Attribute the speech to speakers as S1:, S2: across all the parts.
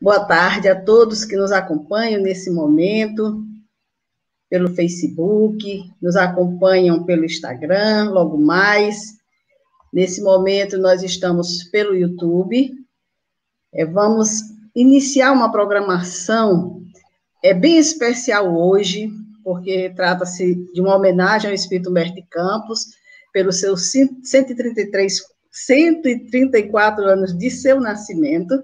S1: Boa tarde a todos que nos acompanham nesse momento, pelo Facebook, nos acompanham pelo Instagram, logo mais. Nesse momento, nós estamos pelo YouTube. Vamos iniciar uma programação bem especial hoje, porque trata-se de uma homenagem ao Espírito Humberto de Campos, pelos seus 134 anos de seu nascimento.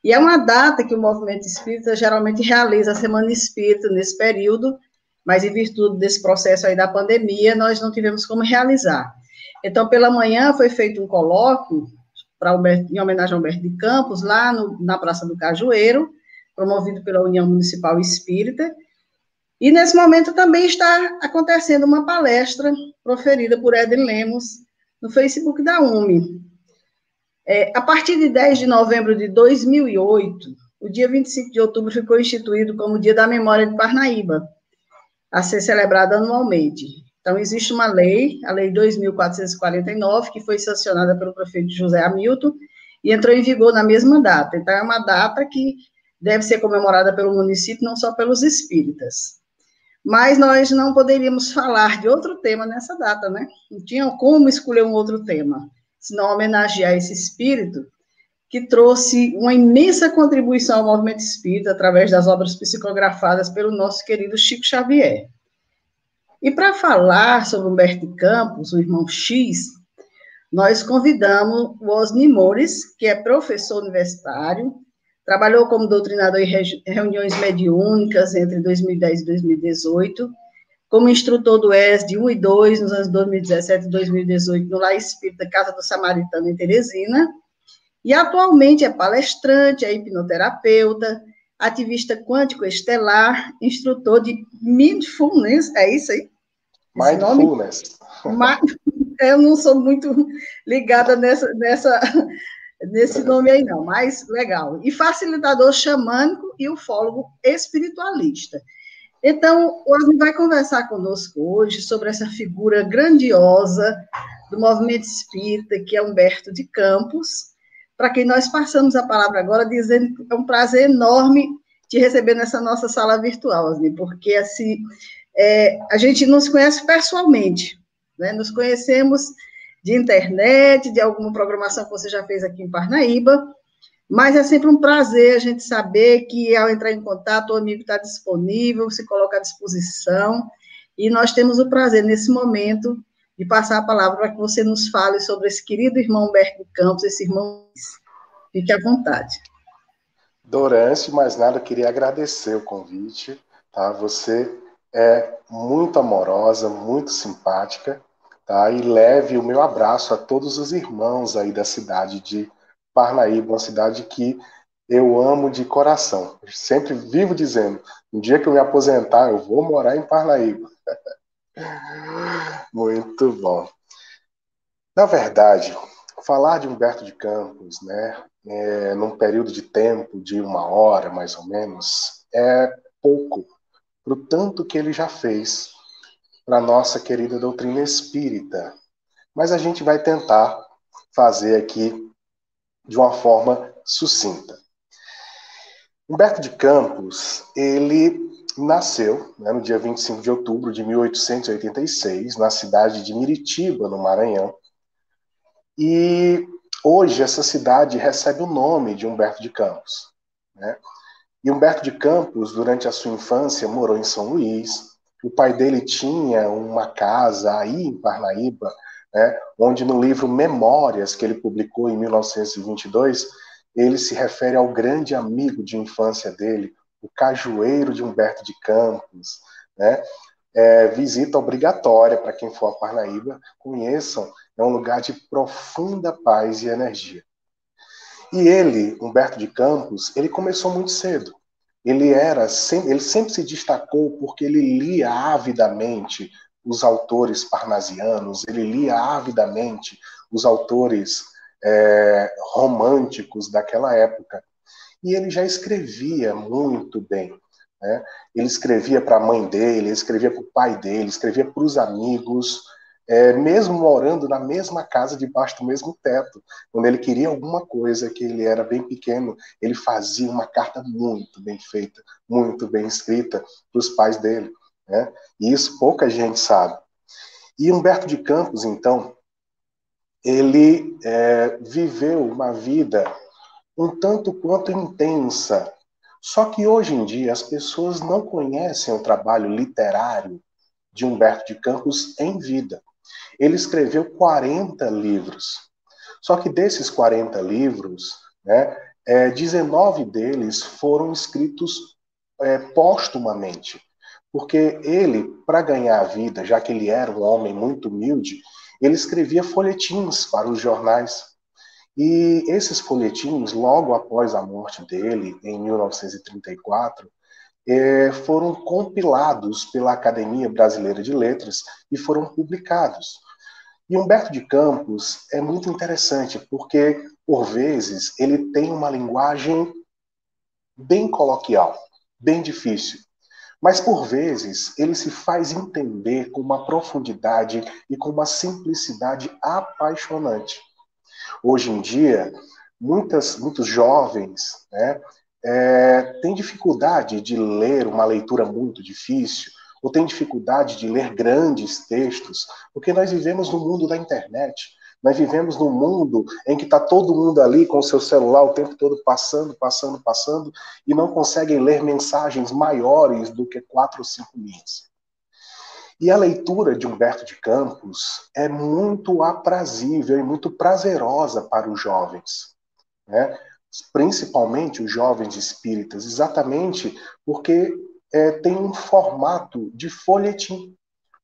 S1: E é uma data que o movimento espírita geralmente realiza a Semana Espírita nesse período, mas em virtude desse processo aí da pandemia, nós não tivemos como realizar. Então, pela manhã foi feito um colóquio em homenagem ao Humberto de Campos, lá na Praça do Cajueiro, promovido pela União Municipal Espírita, e nesse momento também está acontecendo uma palestra proferida por Eden Lemos no Facebook da UME. A partir de 10 de novembro de 2008, o dia 25 de outubro ficou instituído como Dia da Memória de Parnaíba, a ser celebrado anualmente. Então, existe uma lei, a Lei 2.449, que foi sancionada pelo prefeito José Hamilton, e entrou em vigor na mesma data. Então, é uma data que deve ser comemorada pelo município, não só pelos espíritas. Mas nós não poderíamos falar de outro tema nessa data, né? Não tinha como escolher um outro tema, senão homenagear esse espírito que trouxe uma imensa contribuição ao movimento espírita através das obras psicografadas pelo nosso querido Chico Xavier. E para falar sobre Humberto de Campos, o irmão X, nós convidamos o Osni Mores, que é professor universitário, trabalhou como doutrinador em reuniões mediúnicas entre 2010 e 2018, como instrutor do ESD 1 e 2, nos anos 2017 e 2018, no Lar Espírita Casa do Samaritano, em Teresina, e atualmente é palestrante, é hipnoterapeuta, ativista quântico estelar, instrutor de Mindfulness, é isso aí?
S2: Mindfulness.
S1: Eu não sou muito ligada nesse nome aí, não, mas legal. E facilitador xamânico e ufólogo espiritualista. Então, o Osni vai conversar conosco hoje sobre essa figura grandiosa do movimento espírita, que é Humberto de Campos, para quem nós passamos a palavra agora, dizendo que é um prazer enorme te receber nessa nossa sala virtual, Osni, porque assim, a gente não se conhece pessoalmente, né? Nos conhecemos de internet, de alguma programação que você já fez aqui em Parnaíba, mas é sempre um prazer a gente saber que, ao entrar em contato, o amigo está disponível, se coloca à disposição, e nós temos o prazer, nesse momento, de passar a palavra para que você nos fale sobre esse querido irmão Humberto de Campos, esse irmão. Fique à vontade.
S2: Dora, antes de mais nada, eu queria agradecer o convite, tá? Você é muito amorosa, muito simpática, tá? E leve o meu abraço a todos os irmãos aí da cidade de Parnaíba, uma cidade que eu amo de coração. Eu sempre vivo dizendo, no dia que eu me aposentar, eu vou morar em Parnaíba. Muito bom. Na verdade, falar de Humberto de Campos, né, num período de tempo de 1 hora, mais ou menos, é pouco para o tanto que ele já fez para a nossa querida doutrina espírita. Mas a gente vai tentar fazer aqui de uma forma sucinta. Humberto de Campos, ele nasceu, né, no dia 25 de outubro de 1886, na cidade de Miritiba, no Maranhão. E hoje essa cidade recebe o nome de Humberto de Campos, né? E Humberto de Campos, durante a sua infância, morou em São Luís. O pai dele tinha uma casa aí em Parnaíba, né, onde no livro Memórias, que ele publicou em 1922, ele se refere ao grande amigo de infância dele, o cajueiro de Humberto de Campos, né? Visita obrigatória para quem for a Parnaíba, conheçam, é um lugar de profunda paz e energia. E ele, Humberto de Campos, ele começou muito cedo. Ele sempre se destacou porque ele lia avidamente os autores parnasianos, ele lia avidamente os autores românticos daquela época. E ele já escrevia muito bem, né? Ele escrevia para a mãe dele, ele escrevia para o pai dele, escrevia para os amigos, mesmo morando na mesma casa, debaixo do mesmo teto. Quando ele queria alguma coisa, que ele era bem pequeno, ele fazia uma carta muito bem feita, muito bem escrita para os pais dele, né? E isso pouca gente sabe. E Humberto de Campos, então, ele viveu uma vida um tanto quanto intensa. Só que hoje em dia as pessoas não conhecem o trabalho literário de Humberto de Campos em vida. Ele escreveu 40 livros. Só que desses 40 livros, né, 19 deles foram escritos póstumamente. Porque ele, para ganhar a vida, já que ele era um homem muito humilde, ele escrevia folhetins para os jornais. E esses folhetins, logo após a morte dele, em 1934, foram compilados pela Academia Brasileira de Letras e foram publicados. E Humberto de Campos é muito interessante, porque, por vezes, ele tem uma linguagem bem coloquial, bem difícil. Mas, por vezes, ele se faz entender com uma profundidade e com uma simplicidade apaixonante. Hoje em dia, muitos jovens, né, têm dificuldade de ler uma leitura muito difícil, ou têm dificuldade de ler grandes textos, porque nós vivemos no mundo da internet. Nós vivemos num mundo em que está todo mundo ali com o seu celular o tempo todo passando, passando, passando, e não conseguem ler mensagens maiores do que 4 ou 5 linhas. E a leitura de Humberto de Campos é muito aprazível e muito prazerosa para os jovens, né? Principalmente os jovens espíritas, exatamente porque tem um formato de folhetim,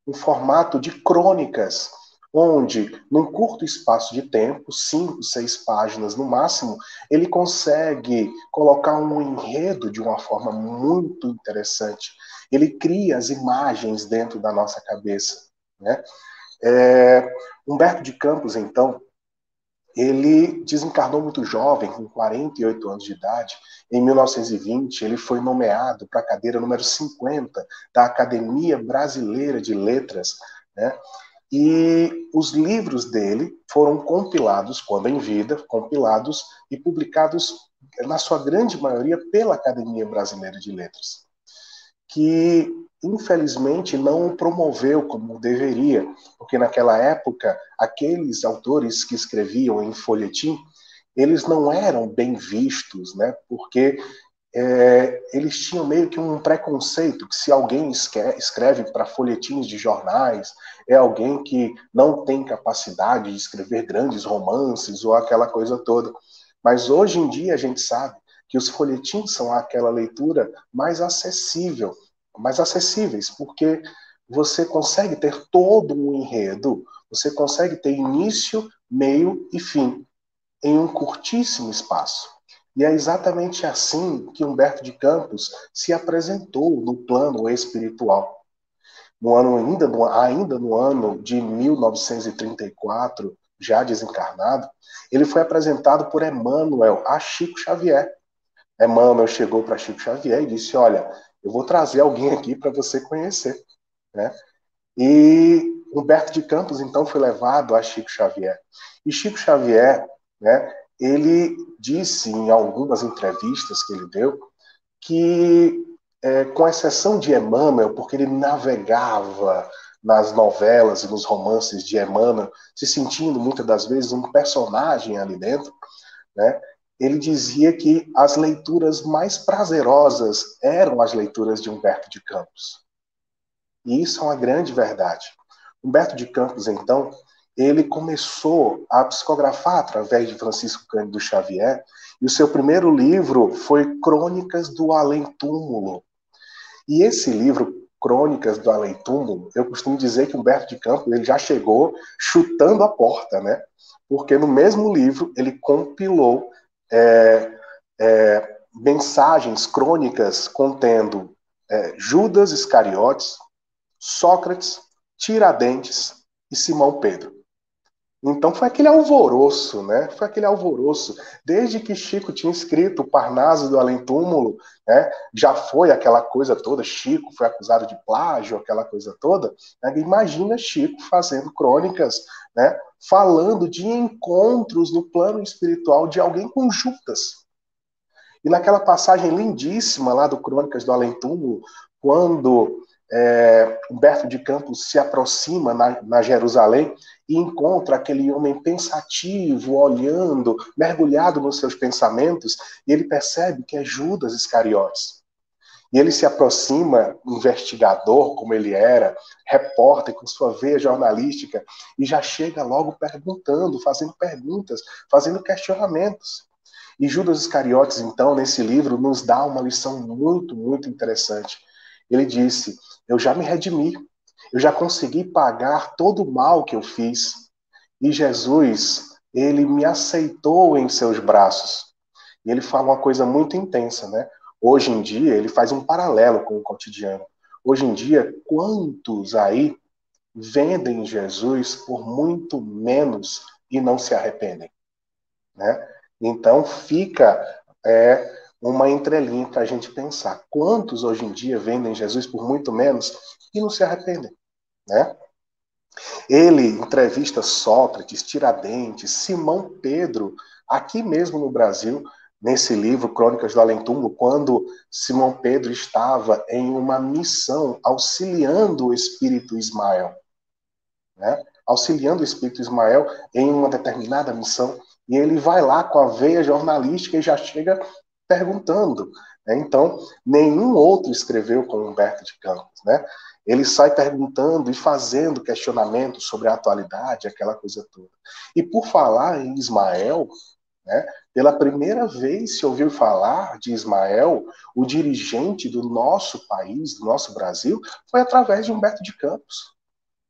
S2: um formato de crônicas, onde, num curto espaço de tempo, 5, 6 páginas no máximo, ele consegue colocar um enredo de uma forma muito interessante. Ele cria as imagens dentro da nossa cabeça, né? Humberto de Campos, então, ele desencarnou muito jovem, com 48 anos de idade. Em 1920, ele foi nomeado para a cadeira número 50 da Academia Brasileira de Letras, né? E os livros dele foram compilados, quando em vida, compilados e publicados, na sua grande maioria, pela Academia Brasileira de Letras, que infelizmente não o promoveu como deveria, porque naquela época aqueles autores que escreviam em folhetim, eles não eram bem vistos, né? Porque eles tinham meio que um preconceito que se alguém escreve para folhetins de jornais, é alguém que não tem capacidade de escrever grandes romances ou aquela coisa toda. Mas hoje em dia a gente sabe que os folhetins são aquela leitura mais acessíveis, porque você consegue ter todo um enredo, você consegue ter início, meio e fim em um curtíssimo espaço. E é exatamente assim que Humberto de Campos se apresentou no plano espiritual. Ainda no ano de 1934, já desencarnado, ele foi apresentado por Emmanuel a Chico Xavier. Emmanuel chegou para Chico Xavier e disse: olha, eu vou trazer alguém aqui para você conhecer, né? E Humberto de Campos, então, foi levado a Chico Xavier. E Chico Xavier, né, ele disse em algumas entrevistas que ele deu que, com exceção de Emmanuel, porque ele navegava nas novelas e nos romances de Emmanuel, se sentindo muitas das vezes um personagem ali dentro, né, ele dizia que as leituras mais prazerosas eram as leituras de Humberto de Campos. E isso é uma grande verdade. Humberto de Campos, então, ele começou a psicografar através de Francisco Cândido Xavier, e o seu primeiro livro foi Crônicas do Além-Túmulo. E esse livro, Crônicas do Além-Túmulo, eu costumo dizer que Humberto de Campos ele já chegou chutando a porta, né? Porque no mesmo livro ele compilou mensagens, crônicas contendo Judas Iscariotes, Sócrates, Tiradentes e Simão Pedro. Então foi aquele alvoroço, né? Foi aquele alvoroço. Desde que Chico tinha escrito o Parnaso do Além-Túmulo, né? Já foi aquela coisa toda. Chico foi acusado de plágio, aquela coisa toda. Né? Imagina Chico fazendo crônicas, né? Falando de encontros no plano espiritual de alguém com Judas. E naquela passagem lindíssima lá do Crônicas do Além-Túmulo, quando Humberto de Campos se aproxima na Jerusalém e encontra aquele homem pensativo, olhando, mergulhado nos seus pensamentos, e ele percebe que é Judas Iscariotes. E ele se aproxima, investigador como ele era, repórter com sua veia jornalística, e já chega logo perguntando, fazendo perguntas, fazendo questionamentos. E Judas Iscariotes, então, nesse livro, nos dá uma lição muito, muito interessante. Ele disse: eu já me redimi, eu já consegui pagar todo o mal que eu fiz. E Jesus, ele me aceitou em seus braços. E ele fala uma coisa muito intensa, né? Hoje em dia, ele faz um paralelo com o cotidiano. Hoje em dia, quantos aí vendem Jesus por muito menos e não se arrependem, né? Então fica uma entrelinha para a gente pensar. Quantos hoje em dia vendem Jesus por muito menos e não se arrependem, né? Ele entrevista Sócrates, Tiradentes, Simão Pedro, aqui mesmo no Brasil, nesse livro, Crônicas do Além-Túmulo, quando Simão Pedro estava em uma missão auxiliando o espírito Ismael, né? Auxiliando o espírito Ismael em uma determinada missão, e ele vai lá com a veia jornalística e já chega perguntando, né? Então, nenhum outro escreveu como Humberto de Campos, né? Ele sai perguntando e fazendo questionamentos sobre a atualidade, aquela coisa toda. E por falar em Ismael, né, pela primeira vez se ouviu falar de Ismael, o dirigente do nosso país, do nosso Brasil, foi através de Humberto de Campos.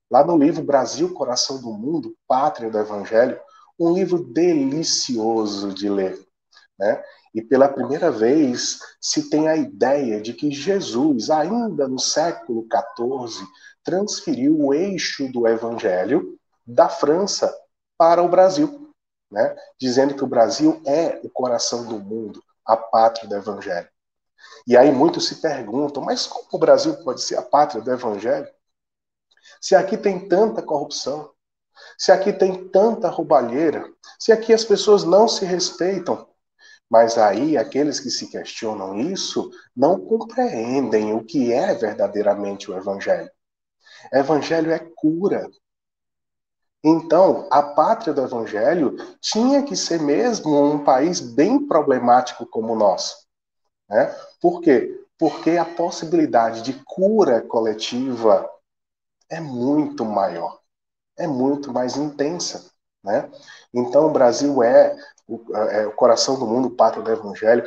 S2: Lá no livro Brasil, Coração do Mundo, Pátria do Evangelho, um livro delicioso de ler, né? E pela primeira vez se tem a ideia de que Jesus, ainda no século XIV, transferiu o eixo do Evangelho da França para o Brasil, né? Dizendo que o Brasil é o coração do mundo, a pátria do Evangelho. E aí muitos se perguntam, mas como o Brasil pode ser a pátria do Evangelho? Se aqui tem tanta corrupção, se aqui tem tanta roubalheira, se aqui as pessoas não se respeitam, mas aí aqueles que se questionam isso não compreendem o que é verdadeiramente o Evangelho. Evangelho é cura. Então, a pátria do Evangelho tinha que ser mesmo um país bem problemático como o nosso, né? Por quê? Porque a possibilidade de cura coletiva é muito maior, é muito mais intensa, né? Então, o Brasil é o coração do mundo, pátria do Evangelho.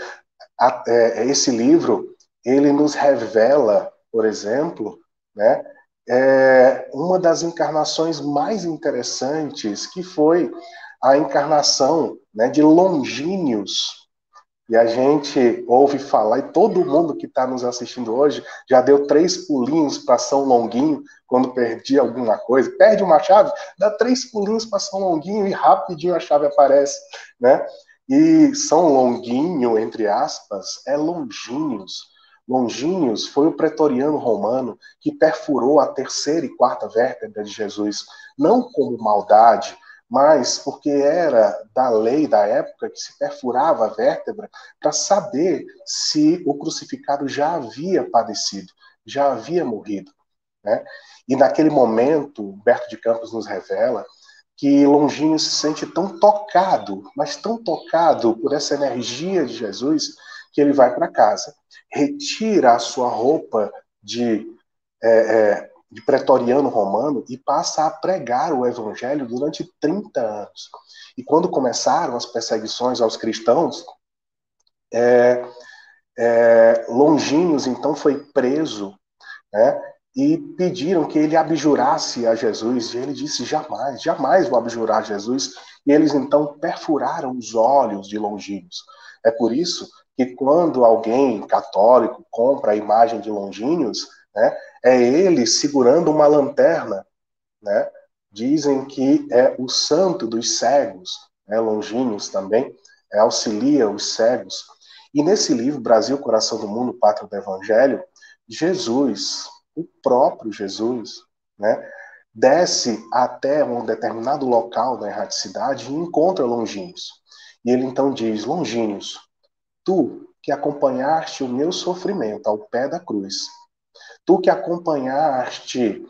S2: Esse livro, ele nos revela, por exemplo, né, uma das encarnações mais interessantes, que foi a encarnação, né, de Longínquos. E a gente ouve falar, e todo mundo que está nos assistindo hoje já deu 3 pulinhos para São Longuinho quando perdi alguma coisa. Perde uma chave, dá 3 pulinhos para São Longuinho e rapidinho a chave aparece, né? E São Longuinho, entre aspas, é Longínquos. Longínquos foi o pretoriano romano que perfurou a terceira e quarta vértebra de Jesus, não como maldade, mas porque era da lei da época que se perfurava a vértebra para saber se o crucificado já havia padecido, já havia morrido, né? E naquele momento, Humberto de Campos nos revela que Longínquo se sente tão tocado, mas tão tocado por essa energia de Jesus, que ele vai para casa, retira a sua roupa de pretoriano romano e passa a pregar o evangelho durante 30 anos. E quando começaram as perseguições aos cristãos, Longínquos então foi preso, né? E pediram que ele abjurasse a Jesus, e ele disse: jamais, jamais vou abjurar a Jesus. E eles então perfuraram os olhos de Longínquos. É por isso que quando alguém católico compra a imagem de Longínquos, né, é ele segurando uma lanterna, né, dizem que é o santo dos cegos, né, Longínquos também, auxilia os cegos. E nesse livro, Brasil, Coração do Mundo, Pátria do Evangelho, Jesus, o próprio Jesus, né, desce até um determinado local da erraticidade e encontra Longínquos. E ele então diz: Longínquos, tu que acompanhaste o meu sofrimento ao pé da cruz, tu que acompanhaste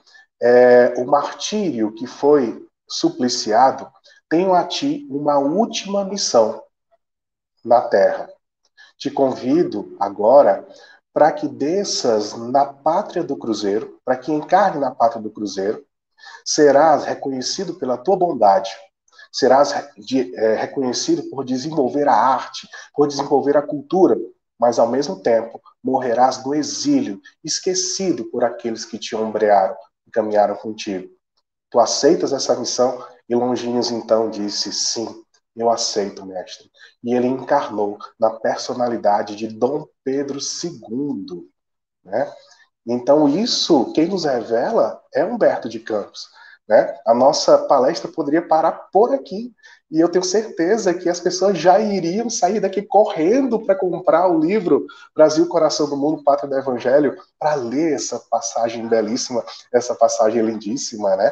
S2: o martírio que foi supliciado, tenho a ti uma última missão na terra. Te convido agora para que desças na pátria do Cruzeiro, para que encarne na pátria do Cruzeiro, serás reconhecido pela tua bondade, serás reconhecido por desenvolver a arte, por desenvolver a cultura, mas ao mesmo tempo morrerás no exílio, esquecido por aqueles que te ombrearam e caminharam contigo. Tu aceitas essa missão? E Longínquos então disse: sim, eu aceito, mestre. E ele encarnou na personalidade de Dom Pedro II, né? Então isso, quem nos revela é Humberto de Campos, né? A nossa palestra poderia parar por aqui, e eu tenho certeza que as pessoas já iriam sair daqui correndo para comprar o livro Brasil, Coração do Mundo, Pátria do Evangelho, para ler essa passagem belíssima, essa passagem lindíssima, né?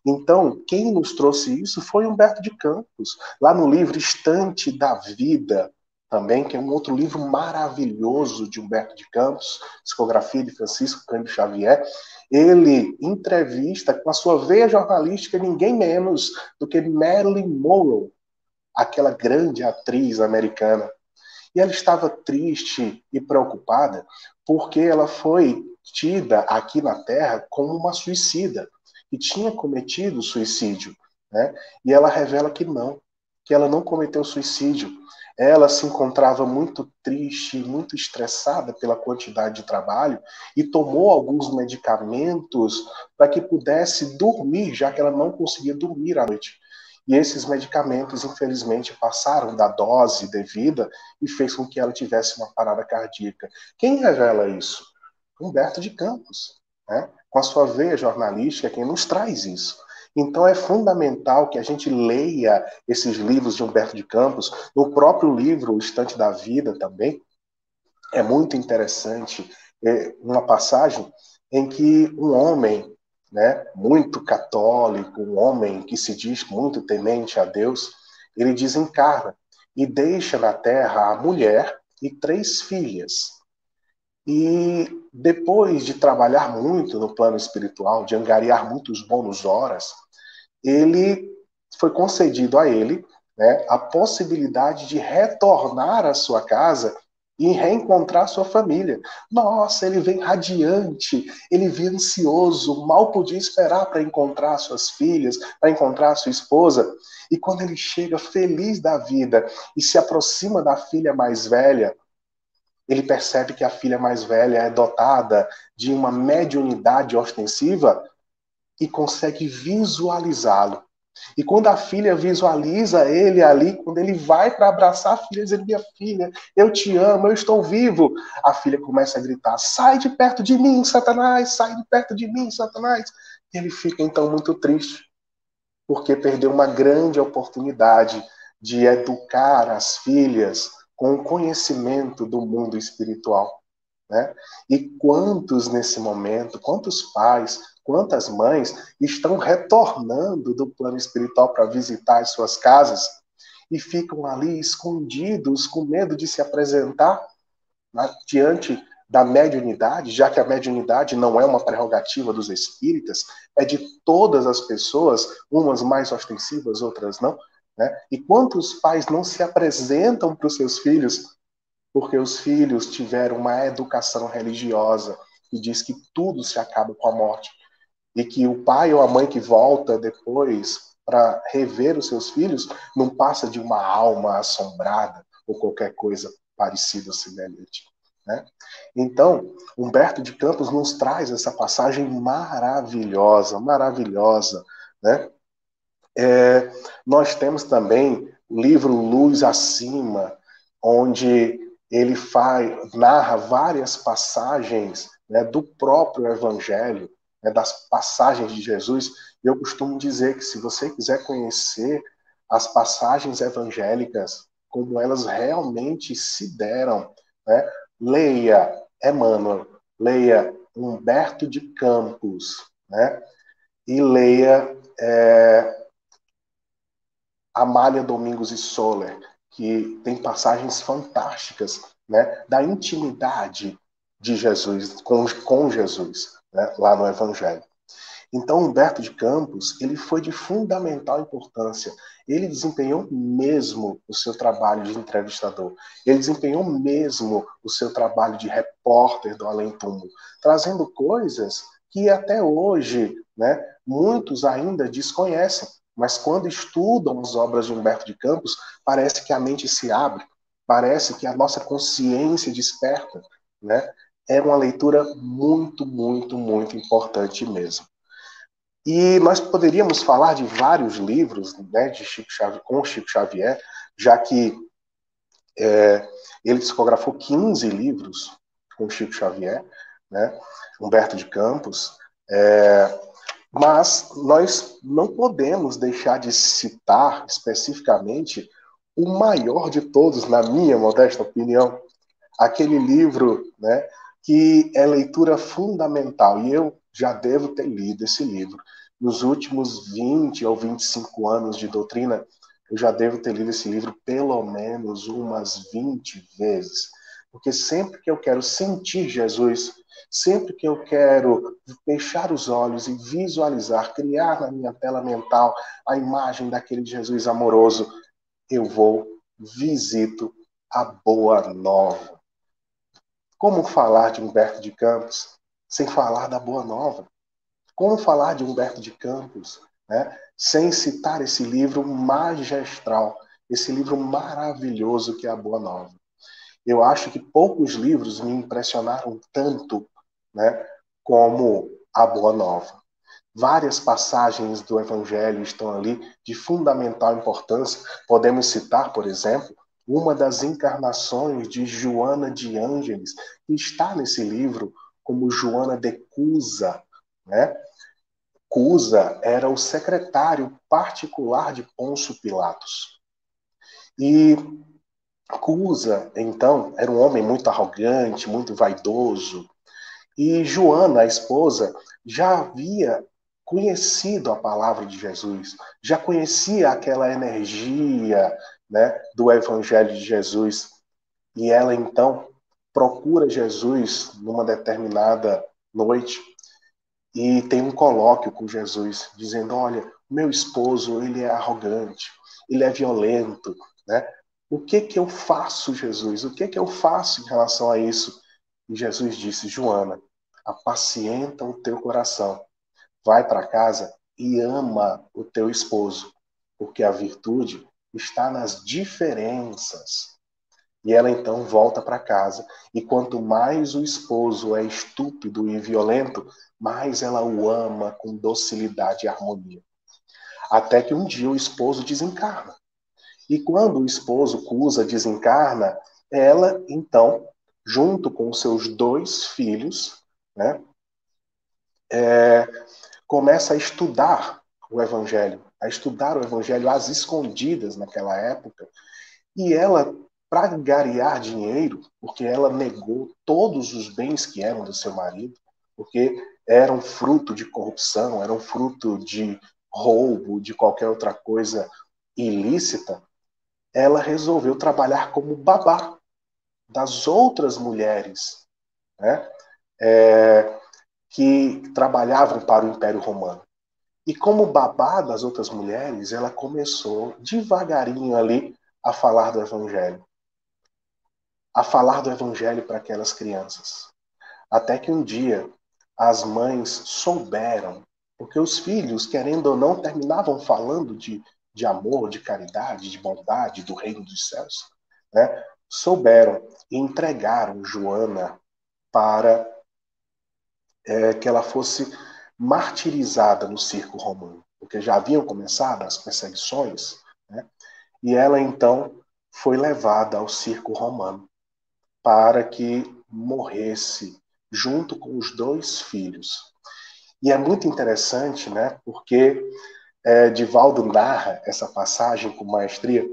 S2: Então, quem nos trouxe isso foi Humberto de Campos, lá no livro Estante da Vida, também, que é um outro livro maravilhoso de Humberto de Campos, psicografia de Francisco Cândido Xavier. Ele entrevista com a sua veia jornalística ninguém menos do que Marilyn Monroe, aquela grande atriz americana. E ela estava triste e preocupada porque ela foi tida aqui na Terra como uma suicida, que tinha cometido suicídio, né? E ela revela que ela não cometeu suicídio. Ela se encontrava muito triste, muito estressada pela quantidade de trabalho e tomou alguns medicamentos para que pudesse dormir, já que ela não conseguia dormir à noite. E esses medicamentos, infelizmente, passaram da dose devida e fez com que ela tivesse uma parada cardíaca. Quem revela isso? Humberto de Campos, né? Com a sua veia jornalística, quem nos traz isso. Então é fundamental que a gente leia esses livros de Humberto de Campos. No próprio livro O Estante da Vida também é muito interessante uma passagem em que um homem, né, muito católico, um homem que se diz muito temente a Deus, ele desencarna e deixa na terra a mulher e 3 filhas. E depois de trabalhar muito no plano espiritual, de angariar muitos bônus horas, ele foi concedido a ele, né, a possibilidade de retornar à sua casa e reencontrar sua família. Nossa, ele vem radiante, ele vem ansioso, mal podia esperar para encontrar suas filhas, para encontrar sua esposa. E quando ele chega feliz da vida e se aproxima da filha mais velha, ele percebe que a filha mais velha é dotada de uma mediunidade ostensiva e consegue visualizá-lo. E quando a filha visualiza ele ali, quando ele vai para abraçar a filha, dizer: minha filha, eu te amo, eu estou vivo. A filha começa a gritar: sai de perto de mim, Satanás, sai de perto de mim, Satanás. E ele fica então muito triste, porque perdeu uma grande oportunidade de educar as filhas com o conhecimento do mundo espiritual, né? E quantos nesse momento, quantos pais, quantas mães estão retornando do plano espiritual para visitar as suas casas e ficam ali escondidos com medo de se apresentar, né, diante da mediunidade, já que a mediunidade não é uma prerrogativa dos espíritas, é de todas as pessoas, umas mais ostensivas, outras não, né? E quantos pais não se apresentam para os seus filhos porque os filhos tiveram uma educação religiosa que diz que tudo se acaba com a morte e que o pai ou a mãe que volta depois para rever os seus filhos não passa de uma alma assombrada ou qualquer coisa parecida ou semelhante, né? Então, Humberto de Campos nos traz essa passagem maravilhosa, maravilhosa, né? Nós temos também o livro Luz Acima, onde ele narra várias passagens, né, do próprio Evangelho, né, das passagens de Jesus, Eu costumo dizer que se você quiser conhecer as passagens evangélicas, como elas realmente se deram, né? Leia Emmanuel, leia Humberto de Campos, né? E leia Amália Domingos e Soler, que tem passagens fantásticas, né, da intimidade de Jesus, com Jesus, né, lá no Evangelho. Então, Humberto de Campos, ele foi de fundamental importância. Ele desempenhou mesmo o seu trabalho de entrevistador. Ele desempenhou mesmo o seu trabalho de repórter do além-túmulo, trazendo coisas que até hoje, né, muitos ainda desconhecem. Mas quando estudam as obras de Humberto de Campos, parece que a mente se abre, parece que a nossa consciência desperta, né? É uma leitura muito, muito, muito importante mesmo. E nós poderíamos falar de vários livros, né, de Chico Xavier, com Chico Xavier, já que ele psicografou 15 livros com Chico Xavier, né, Humberto de Campos, mas nós não podemos deixar de citar especificamente o maior de todos, na minha modesta opinião, aquele livro, né, que é leitura fundamental, e eu já devo ter lido esse livro. Nos últimos 20 ou 25 anos de doutrina, eu já devo ter lido esse livro pelo menos umas 20 vezes. Porque sempre que eu quero sentir Jesus, sempre que eu quero fechar os olhos e visualizar, criar na minha tela mental a imagem daquele Jesus amoroso, eu vou, visito a Boa Nova. Como falar de Humberto de Campos sem falar da Boa Nova? Como falar de Humberto de Campos, né, sem citar esse livro magistral, esse livro maravilhoso que é a Boa Nova? Eu acho que poucos livros me impressionaram tanto, né, como a Boa Nova. Várias passagens do Evangelho estão ali de fundamental importância. Podemos citar, por exemplo, uma das encarnações de Joana de Ângeles, que está nesse livro como Joana de Cusa, né? Cusa era o secretário particular de Pôncio Pilatos. E Cusa, então, era um homem muito arrogante, muito vaidoso, e Joana, a esposa, já havia conhecido a palavra de Jesus, já conhecia aquela energia, né, do Evangelho de Jesus. E ela, então, procura Jesus numa determinada noite e tem um colóquio com Jesus, dizendo: olha, meu esposo, ele é arrogante, ele é violento, né? O que que eu faço, Jesus? O que que eu faço em relação a isso? E Jesus disse: Joana, apacienta o teu coração, vai para casa e ama o teu esposo, porque a virtude está nas diferenças. E ela então volta para casa, e quanto mais o esposo é estúpido e violento, mais ela o ama com docilidade e harmonia. Até que um dia o esposo desencarna. E quando o esposo Cusa desencarna, ela então, junto com os seus 2 filhos, né, começa a estudar o Evangelho, a estudar o Evangelho às escondidas naquela época. E ela, para garear dinheiro, porque ela negou todos os bens que eram do seu marido, porque eram fruto de corrupção, eram fruto de roubo, de qualquer outra coisa ilícita, ela resolveu trabalhar como babá das outras mulheres, né, que trabalhavam para o Império Romano. E como babá das outras mulheres, ela começou devagarinho ali a falar do Evangelho. A falar do Evangelho para aquelas crianças. Até que um dia as mães souberam, porque os filhos, querendo ou não, terminavam falando de amor, de caridade, de bondade, do reino dos céus, né? Souberam e entregaram Joana para que ela fosse martirizada no circo romano, porque já haviam começado as perseguições, né? E ela então foi levada ao circo romano para que morresse junto com os 2 filhos. E é muito interessante, né? Porque Divaldo narra essa passagem com maestria,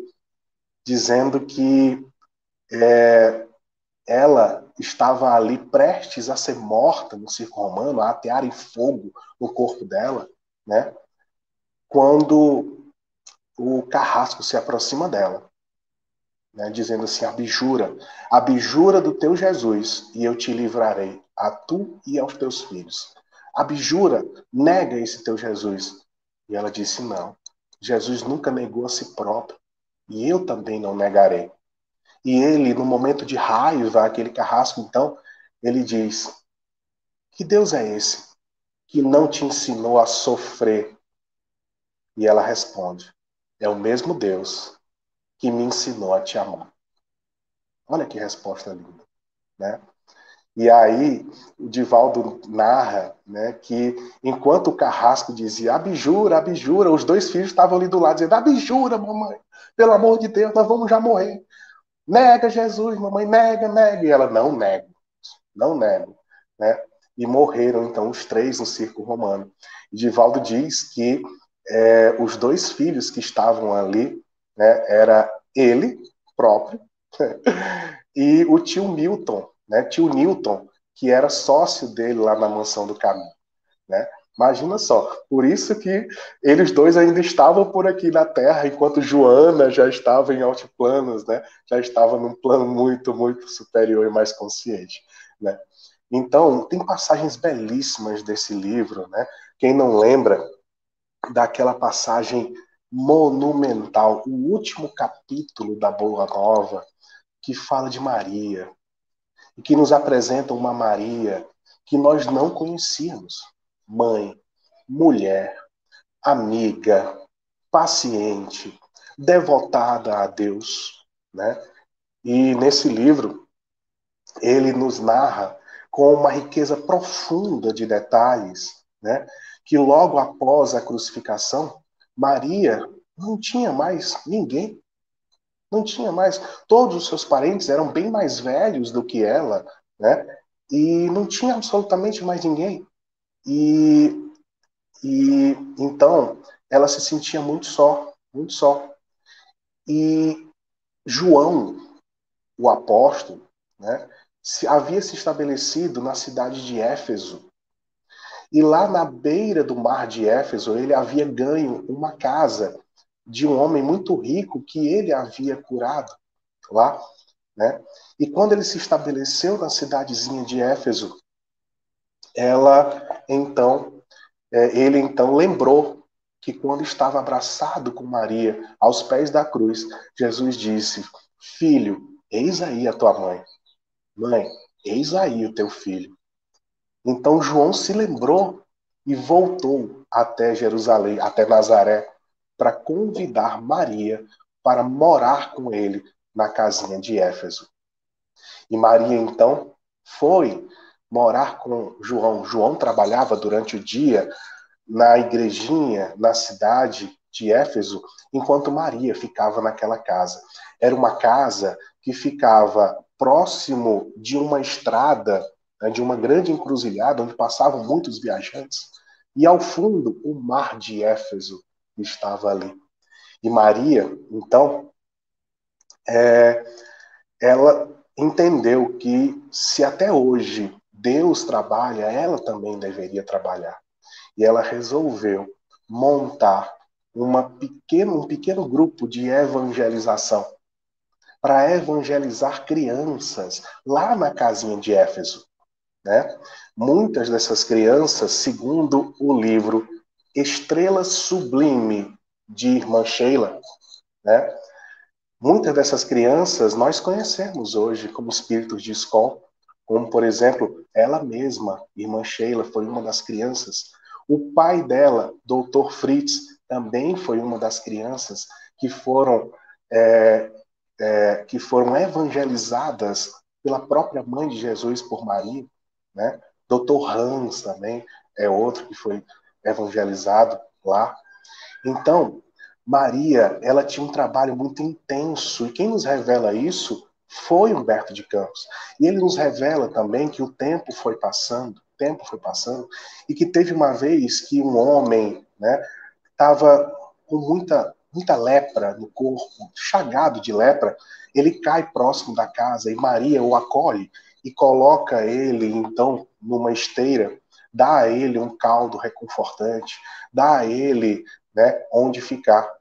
S2: dizendo que ela estava ali prestes a ser morta no circo romano, a atear em fogo no corpo dela, né? Quando o carrasco se aproxima dela, né? Dizendo assim: abjura do teu Jesus, e eu te livrarei, a tu e aos teus filhos. Abjura, nega esse teu Jesus. E ela disse: não, Jesus nunca negou a si próprio, e eu também não negarei. E ele, no momento de raiva, aquele carrasco, então, ele diz: que Deus é esse que não te ensinou a sofrer? E ela responde: é o mesmo Deus que me ensinou a te amar. Olha que resposta linda, né? E aí, o Divaldo narra, né, que enquanto o carrasco dizia abjura, abjura, os dois filhos estavam ali do lado dizendo: abjura, mamãe, pelo amor de Deus, nós vamos já morrer. Nega Jesus, mamãe, nega, nega. E ela: não nego, não nego, né? E morreram então os três no circo romano. E Divaldo diz que os dois filhos que estavam ali, né, era ele próprio e o tio Milton, né, tio Newton, que era sócio dele lá na Mansão do Caminho, né? Imagina só, por isso que eles dois ainda estavam por aqui na Terra, enquanto Joana já estava em altiplanos, né? Já estava num plano muito, muito superior e mais consciente, né? Então, tem passagens belíssimas desse livro, né? Quem não lembra daquela passagem monumental, o último capítulo da Boa Nova, que fala de Maria, e que nos apresenta uma Maria que nós não conhecíamos. Mãe, mulher, amiga, paciente, devotada a Deus, né? E nesse livro ele nos narra com uma riqueza profunda de detalhes, né? Que logo após a crucificação, Maria não tinha mais ninguém, não tinha mais. Todos os seus parentes eram bem mais velhos do que ela, né? E não tinha absolutamente mais ninguém. E, e então ela se sentia muito só, muito só. E João, o apóstolo, né, havia se estabelecido na cidade de Éfeso. E lá na beira do mar de Éfeso, ele havia ganho uma casa de um homem muito rico que ele havia curado lá, né? E quando ele se estabeleceu na cidadezinha de Éfeso, ela então, ele então lembrou que quando estava abraçado com Maria aos pés da cruz, Jesus disse: filho, eis aí a tua mãe. Mãe, eis aí o teu filho. Então João se lembrou e voltou até Jerusalém, até Nazaré, para convidar Maria para morar com ele na casinha de Éfeso. E Maria, então, foi morar com João. João trabalhava durante o dia na igrejinha, na cidade de Éfeso, enquanto Maria ficava naquela casa. Era uma casa que ficava próximo de uma estrada, né, de uma grande encruzilhada, onde passavam muitos viajantes. E ao fundo, o mar de Éfeso estava ali. E Maria, então, ela entendeu que se até hoje Deus trabalha, ela também deveria trabalhar. E ela resolveu montar um pequeno grupo de evangelização para evangelizar crianças lá na casinha de Éfeso, né? Muitas dessas crianças, segundo o livro Estrela Sublime de Irmã Sheila, né? Muitas dessas crianças nós conhecemos hoje como espíritos de escola, como, por exemplo, ela mesma, Irmã Sheila, foi uma das crianças. O pai dela, Dr. Fritz, também foi uma das crianças que é, que foram evangelizadas pela própria mãe de Jesus por Maria, né? Dr. Hans também é outro que foi evangelizado lá. Então, Maria, ela tinha um trabalho muito intenso, e quem nos revela isso foi Humberto de Campos. E ele nos revela também que o tempo foi passando, tempo foi passando, e que teve uma vez que um homem, né, estava com muita lepra no corpo, chagado de lepra. Ele cai próximo da casa e Maria o acolhe e coloca ele, então, numa esteira, dá a ele um caldo reconfortante, dá a ele, né, onde ficar.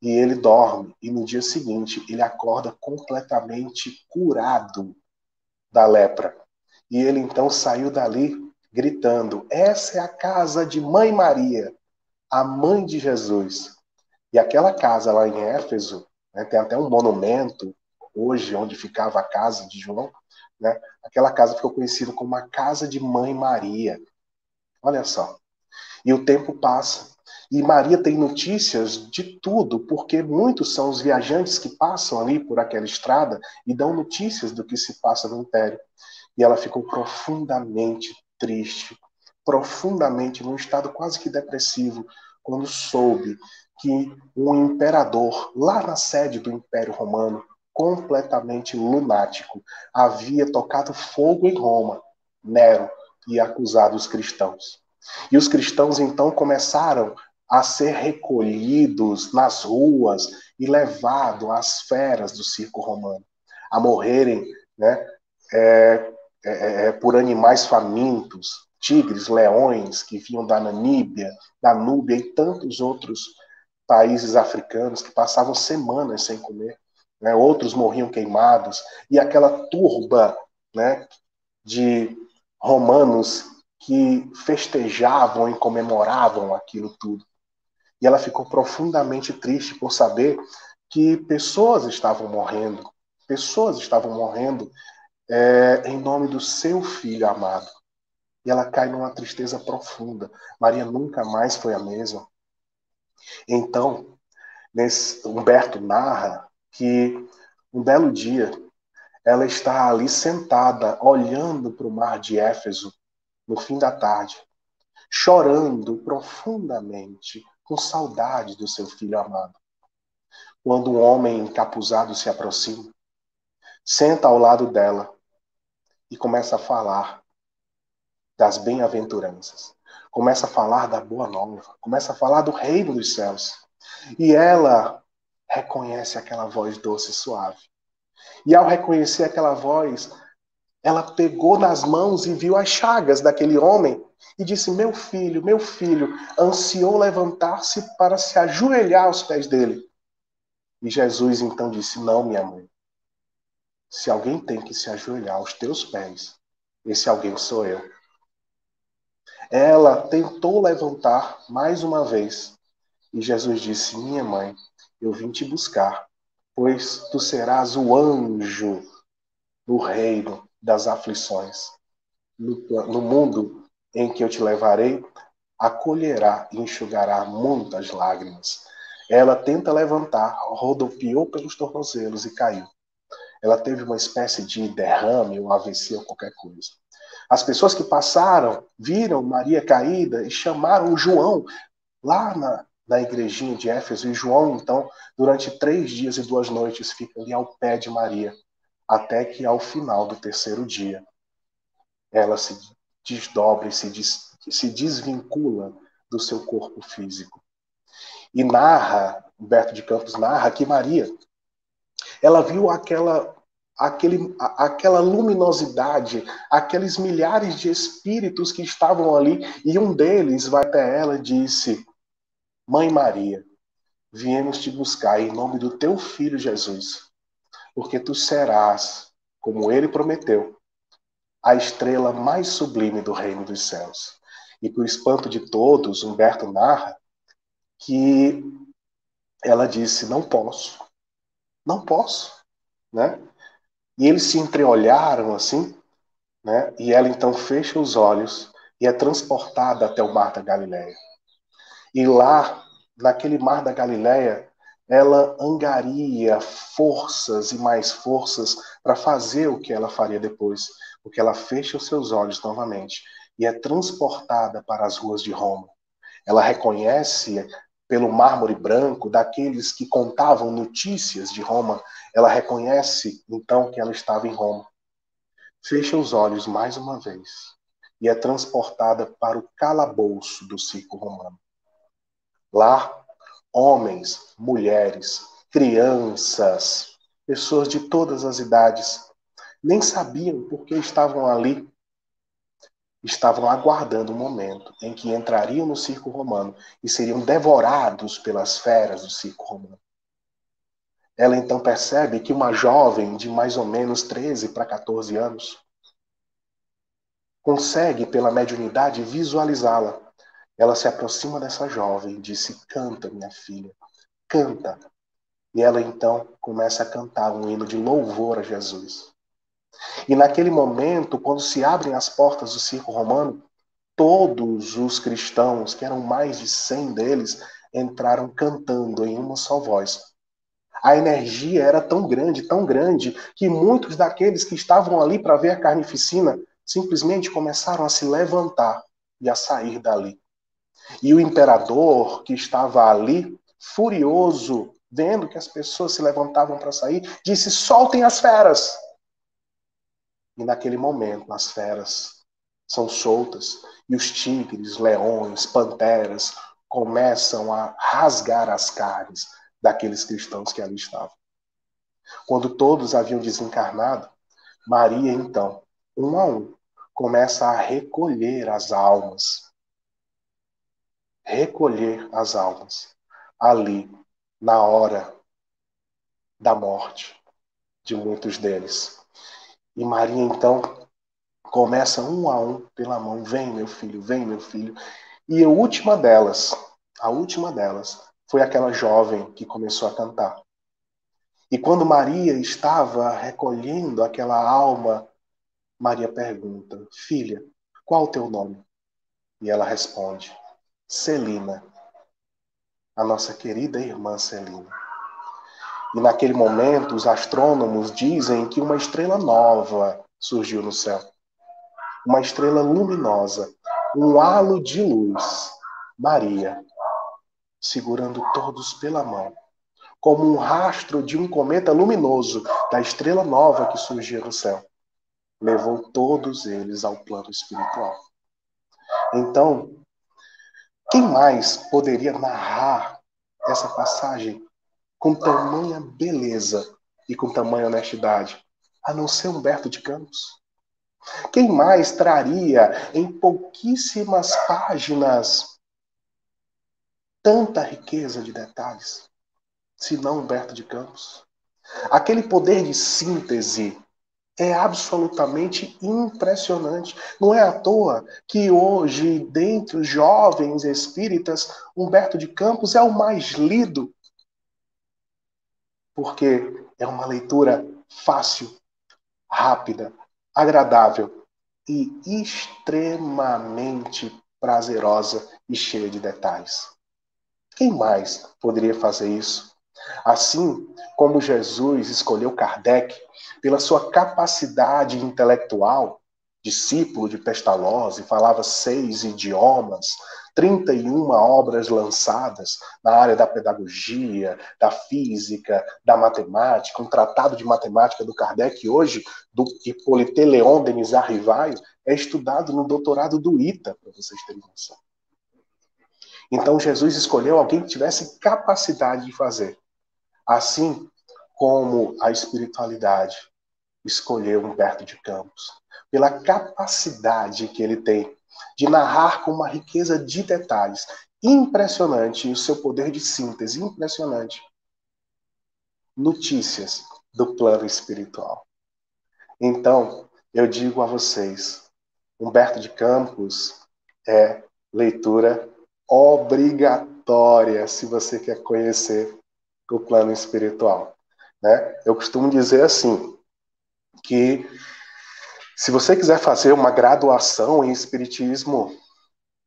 S2: E ele dorme, e no dia seguinte ele acorda completamente curado da lepra. E ele então saiu dali gritando: essa é a casa de Mãe Maria, a mãe de Jesus. E aquela casa lá em Éfeso, né, tem até um monumento hoje onde ficava a casa de João, né? Aquela casa ficou conhecida como a casa de Mãe Maria. Olha só. E o tempo passa. E Maria tem notícias de tudo, porque muitos são os viajantes que passam ali por aquela estrada e dão notícias do que se passa no Império. E ela ficou profundamente triste, profundamente, num estado quase que depressivo, quando soube que um imperador, lá na sede do Império Romano, completamente lunático, havia tocado fogo em Roma, Nero, e acusado os cristãos. E os cristãos então começaram a ser recolhidos nas ruas e levados às feras do circo romano, a morrerem, né, é, por animais famintos, tigres, leões que vinham da Namíbia, da Núbia e tantos outros países africanos que passavam semanas sem comer, né? Outros morriam queimados, e aquela turba, né, de romanos que festejavam e comemoravam aquilo tudo. E ela ficou profundamente triste por saber que pessoas estavam morrendo em nome do seu filho amado. E ela cai numa tristeza profunda. Maria nunca mais foi a mesma. Então, Humberto narra que um belo dia ela está ali sentada, olhando para o mar de Éfeso, no fim da tarde, chorando profundamente, com saudade do seu filho amado. Quando um homem encapuzado se aproxima, senta ao lado dela e começa a falar das bem-aventuranças. Começa a falar da boa nova, começa a falar do reino dos céus. E ela reconhece aquela voz doce e suave. E ao reconhecer aquela voz, ela pegou nas mãos e viu as chagas daquele homem e disse: meu filho, ansiou levantar-se para se ajoelhar aos pés dele. E Jesus então disse: não, minha mãe, se alguém tem que se ajoelhar aos teus pés, esse alguém sou eu. Ela tentou levantar mais uma vez. E Jesus disse: minha mãe, eu vim te buscar, pois tu serás o anjo no reino das aflições. No mundo em que eu te levarei, acolherá e enxugará muitas lágrimas. Ela tenta levantar, rodopiou pelos tornozelos e caiu. Ela teve uma espécie de derrame, ou AVC, ou qualquer coisa. As pessoas que passaram viram Maria caída e chamaram João lá na igrejinha de Éfeso. E João, então, durante 3 dias e 2 noites, fica ali ao pé de Maria, até que ao final do terceiro dia, ela se desdobra e se desvincula do seu corpo físico. E Humberto de Campos narra que Maria, ela viu aquela luminosidade, aqueles milhares de espíritos que estavam ali, e um deles vai até ela e disse: Mãe Maria, viemos te buscar em nome do teu filho Jesus, porque tu serás, como ele prometeu, a estrela mais sublime do reino dos céus. E por espanto de todos, Humberto narra que ela disse: não posso, né? E eles se entreolharam assim, né? E ela então fecha os olhos e é transportada até o mar da Galileia. E lá, naquele mar da Galileia, ela angaria forças e mais forças para fazer o que ela faria depois, porque ela fecha os seus olhos novamente e é transportada para as ruas de Roma. Ela reconhece pelo mármore branco daqueles que contavam notícias de Roma, ela reconhece então que ela estava em Roma. Fecha os olhos mais uma vez e é transportada para o calabouço do circo romano. Lá, homens, mulheres, crianças, pessoas de todas as idades, nem sabiam por que estavam ali. Estavam aguardando o momento em que entrariam no circo romano e seriam devorados pelas feras do circo romano. Ela então percebe que uma jovem de mais ou menos 13 para 14 anos consegue, pela mediunidade, visualizá-la. Ela se aproxima dessa jovem e disse: canta, minha filha, canta. E ela então começa a cantar um hino de louvor a Jesus. E naquele momento, quando se abrem as portas do circo romano, todos os cristãos, que eram mais de 100 deles, entraram cantando em uma só voz. A energia era tão grande, que muitos daqueles que estavam ali para ver a carnificina simplesmente começaram a se levantar e a sair dali. E o imperador, que estava ali, furioso, vendo que as pessoas se levantavam para sair, disse: soltem as feras! E naquele momento, as feras são soltas e os tigres, leões, panteras começam a rasgar as carnes daqueles cristãos que ali estavam. Quando todos haviam desencarnado, Maria, então, um a um, começa a recolher as almas. Recolher as almas. Ali, na hora da morte de muitos deles. E Maria, então, começa um a um pela mão: vem, meu filho, vem, meu filho. E a última delas, foi aquela jovem que começou a cantar. E quando Maria estava recolhendo aquela alma, Maria pergunta: filha, qual o teu nome? E ela responde: Celina, a nossa querida irmã Celina. E naquele momento, os astrônomos dizem que uma estrela nova surgiu no céu. Uma estrela luminosa, um halo de luz. Maria, segurando todos pela mão, como um rastro de um cometa luminoso da estrela nova que surgia no céu, levou todos eles ao plano espiritual. Então, quem mais poderia narrar essa passagem com tamanha beleza e com tamanha honestidade, a não ser Humberto de Campos? Quem mais traria em pouquíssimas páginas tanta riqueza de detalhes, se não Humberto de Campos? Aquele poder de síntese é absolutamente impressionante. Não é à toa que hoje, dentre os jovens espíritas, Humberto de Campos é o mais lido, porque é uma leitura fácil, rápida, agradável e extremamente prazerosa e cheia de detalhes. Quem mais poderia fazer isso? Assim como Jesus escolheu Kardec pela sua capacidade intelectual, discípulo de Pestalozzi, falava 6 idiomas, 31 obras lançadas na área da pedagogia, da física, da matemática, um tratado de matemática do Kardec hoje, do Hippolyte Léon Denis Arrivaille, é estudado no doutorado do ITA, para vocês terem noção. Então Jesus escolheu alguém que tivesse capacidade de fazer. Assim como a espiritualidade escolheu Humberto de Campos, pela capacidade que ele tem de narrar com uma riqueza de detalhes impressionante e o seu poder de síntese impressionante notícias do plano espiritual. Então, eu digo a vocês, Humberto de Campos é leitura obrigatória se você quer conhecer o plano espiritual, né? Eu costumo dizer assim, que se você quiser fazer uma graduação em Espiritismo,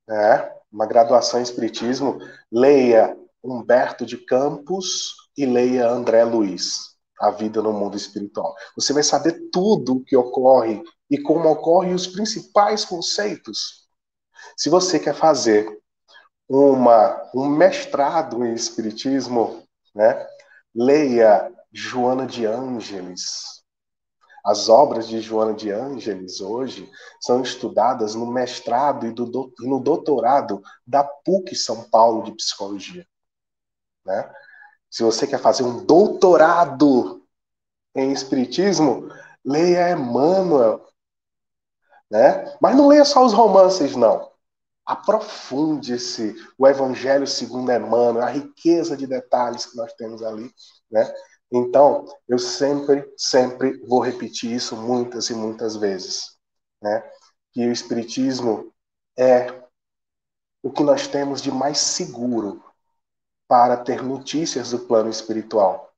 S2: né, uma graduação em Espiritismo, leia Humberto de Campos e leia André Luiz, A Vida no Mundo Espiritual. Você vai saber tudo o que ocorre e como ocorrem os principais conceitos. Se você quer fazer um mestrado em Espiritismo, né, leia Joana de Ângeles, As obras de Joana de Ângeles, hoje, são estudadas no mestrado e no doutorado da PUC São Paulo de Psicologia. Né? Se você quer fazer um doutorado em Espiritismo, leia Emmanuel. Né? Mas não leia só os romances, não. Aprofunde-se o Evangelho segundo Emmanuel, a riqueza de detalhes que nós temos ali. Né? Então, eu sempre vou repetir isso muitas e muitas vezes. Né? Que o Espiritismo é o que nós temos de mais seguro para ter notícias do plano espiritual.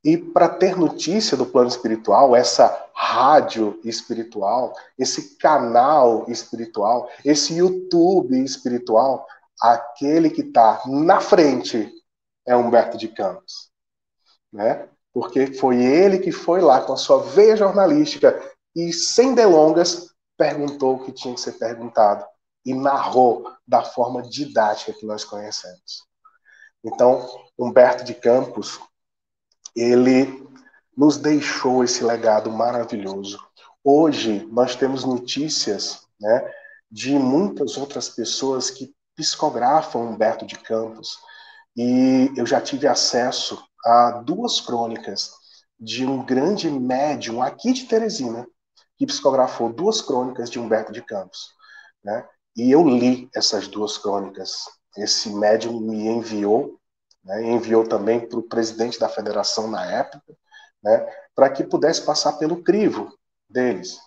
S2: E para ter notícia do plano espiritual, essa rádio espiritual, esse canal espiritual, esse YouTube espiritual, aquele que está na frente é Humberto de Campos. Né? Porque foi ele que foi lá com a sua veia jornalística e, sem delongas, perguntou o que tinha que ser perguntado e narrou da forma didática que nós conhecemos. Então, Humberto de Campos, ele nos deixou esse legado maravilhoso. Hoje, nós temos notícias, né, de muitas outras pessoas que psicografam Humberto de Campos. E eu já tive acesso a 2 crônicas de um grande médium aqui de Teresina, que psicografou 2 crônicas de Humberto de Campos. Né? E eu li essas 2 crônicas. Esse médium me enviou, né, enviou também para o presidente da federação na época, né, para que pudesse passar pelo crivo deles.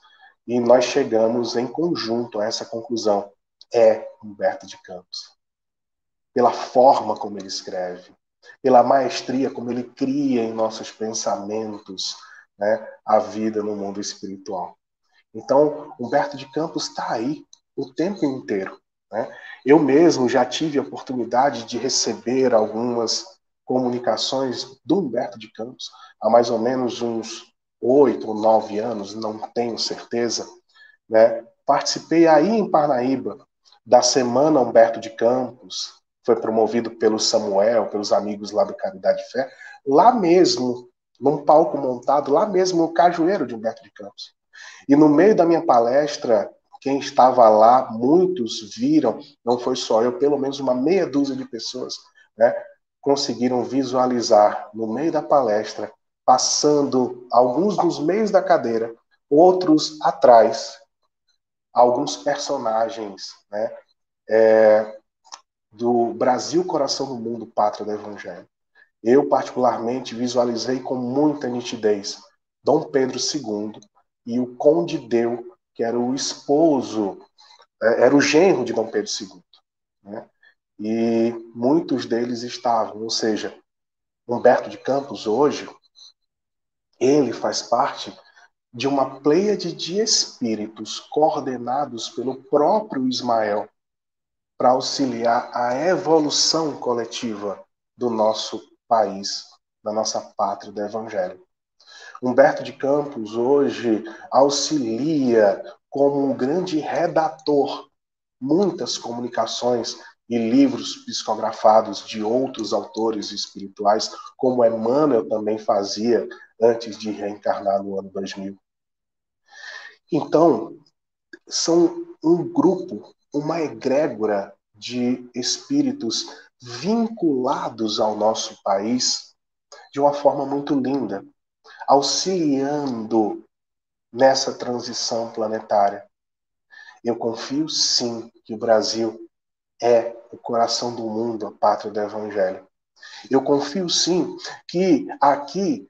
S2: E nós chegamos em conjunto a essa conclusão. É Humberto de Campos. Pela forma como ele escreve, pela maestria como ele cria em nossos pensamentos, né, a vida no mundo espiritual. Então, Humberto de Campos está aí o tempo inteiro. Né? Eu mesmo já tive a oportunidade de receber algumas comunicações do Humberto de Campos há mais ou menos uns 8 ou 9 anos, não tenho certeza. Né? Participei aí em Parnaíba da Semana Humberto de Campos, foi promovido pelo Samuel, pelos amigos lá do Caridade e Fé, lá mesmo, num palco montado, lá mesmo no Cajueiro de Humberto de Campos. E no meio da minha palestra, quem estava lá, muitos viram, não foi só eu, pelo menos uma meia dúzia de pessoas, né, conseguiram visualizar no meio da palestra, passando alguns nos meios da cadeira, outros atrás, alguns personagens, né, do Brasil, Coração do Mundo, Pátria do Evangelho. Eu, particularmente, visualizei com muita nitidez Dom Pedro II e o Conde Deu, que era o esposo, era o genro de Dom Pedro II. Né? E muitos deles estavam, ou seja, Humberto de Campos, hoje, ele faz parte de uma pleiade de espíritos coordenados pelo próprio Ismael para auxiliar a evolução coletiva do nosso país, da nossa pátria do Evangelho. Humberto de Campos hoje auxilia como um grande redator muitas comunicações e livros psicografados de outros autores espirituais, como Emmanuel também fazia antes de reencarnar no ano 2000. Então, são um grupo, uma egrégora de espíritos vinculados ao nosso país de uma forma muito linda, auxiliando nessa transição planetária. Eu confio sim que o Brasil é o coração do mundo, a pátria do Evangelho. Eu confio sim que aqui